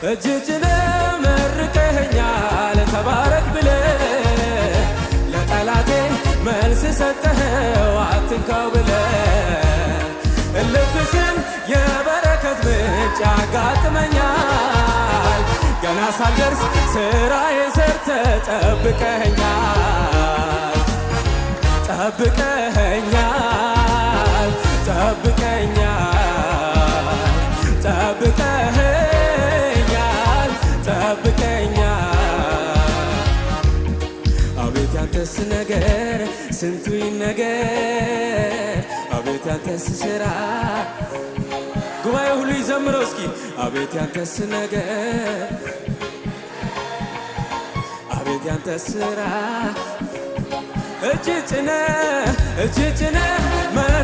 እጅ ጭነህ መርቀኸኛል ተባረክ ብለህ ለጠላቴ መልስ ሰጠኸው አትንካው ብለህ እልፍ ስል የበረከት ምንጭ ያጋጥመኛል ገና ሳልደርስ ስራዬን ሰርተህ ጠብቀኸኛል ጠብቀኸኛል ጠብቀኸኛል ጠብቀኸኛል ጠብቀኸኛል አቤት ያንተስ ነገር ስንቱ ይነገር አቤት ያንተስ ሥራ ጉባኤ ሁሉ ይዘምረው እስኪ አቤት ያንተስ ነገር አቤት ያንተስ ሥራ እጅ ጭነህ